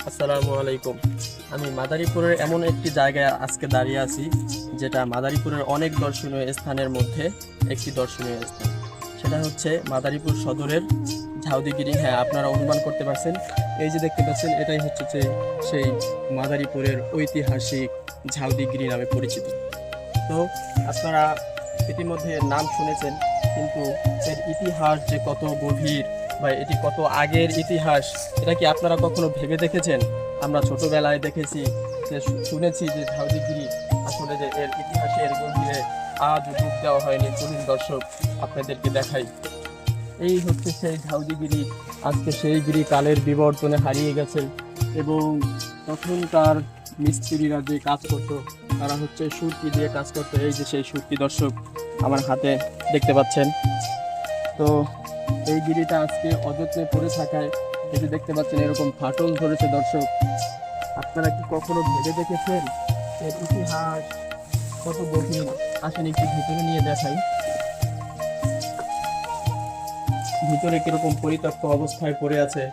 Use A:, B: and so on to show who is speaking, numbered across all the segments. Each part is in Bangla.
A: আসসালামু আলাইকুম। আমি মাদারীপুরের এমন একটি জায়গায় আজকে দাঁড়িয়ে আছি, যেটা মাদারীপুরের অনেক দর্শনীয় স্থানের মধ্যে একটি দর্শনীয় স্থান। সেটা হচ্ছে মাদারীপুর সদরের ঝাউদিগিরি। হ্যাঁ, আপনারা অনুমান করতে পারছেন, এই যে দেখতে পাচ্ছেন এটাই হচ্ছে সেই মাদারীপুরের ঐতিহাসিক ঝাউদিগিরি নামে পরিচিত। তো আপনারা ইতিমধ্যে এর নাম শুনেছেন, কিন্তু এর ইতিহাস যে কত গভীর বা এটি কত আগের ইতিহাস, এটা কি আপনারা কখনো ভেবে দেখেছেন? আমরা ছোটবেলায় দেখেছি, যে শুনেছি যে ঝাউদিগিরি আসলে যে এর ইতিহাসের গভীরে আজ ডুব দেওয়া হয়নি। চলুন দর্শক, আপনাদেরকে দেখাই। এই হচ্ছে সেই ঝাউদিগিরি। আজকে সেই গিরি কালের বিবর্তনে হারিয়ে গেছে, এবং তখনকার মিস্ত্রিরা যে কাজ করতো তারা হচ্ছে সুরকি দিয়ে কাজ করতো। এই যে সেই সুরকি, দর্শক আমার হাতে দেখতে পাচ্ছেন। তো এই গিরিটা আজকে অযত্নে পড়ে থাকায় এই যে দেখতে পাচ্ছেন এরকম ফাটল ধরেছে। দর্শক, আপনারা কি কখনো ভেবে দেখেছেন এর ইতিহাস কত গভীর? আসেন একটু ভিতরে নিয়ে দেখাই, ভিতরে কিরকম পরিত্যক্ত অবস্থায় পড়ে আছে।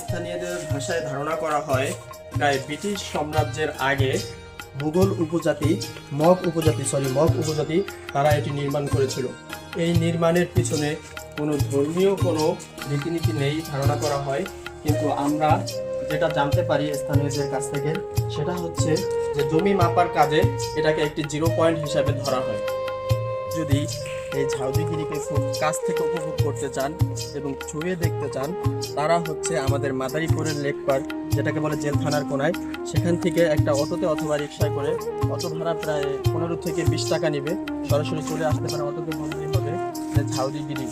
A: স্থানীয়দের ভাষায় ধারণা করা হয়, প্রায় ব্রিটিশ সাম্রাজ্যের আগে মুঘল উপজাতি মগ উপজাতি তারা এটি নির্মাণ করেছিল। এই নির্মাণের পিছনে কোনো ধর্মীয় কোনো রীতিনীতি নেই ধারণা করা হয়, কিন্তু আমরা যেটা জানতে পারি স্থানীয়দের কাছ থেকে, সেটা হচ্ছে যে জমি মাপার কাজে এটাকে একটি 0 পয়েন্ট হিসাবে ধরা হয়। যদি এই ঝাউদিগিরিকে খুব কাছ থেকে উপভোগ করতে চান এবং ছুঁয়ে দেখতে চান, তারা হচ্ছে আমাদের মাদারীপুরের লেক পার্ক, যেটাকে বলে জেলখানার কোনায়, সেখান থেকে একটা অটোতে অথবা রিক্সায় করে, অটো ভাড়া প্রায় 15 থেকে 20 টাকা নেবে, সরাসরি চলে আসতে পারে। অটোতে বললেই হবে যে ঝাউদিগিরি।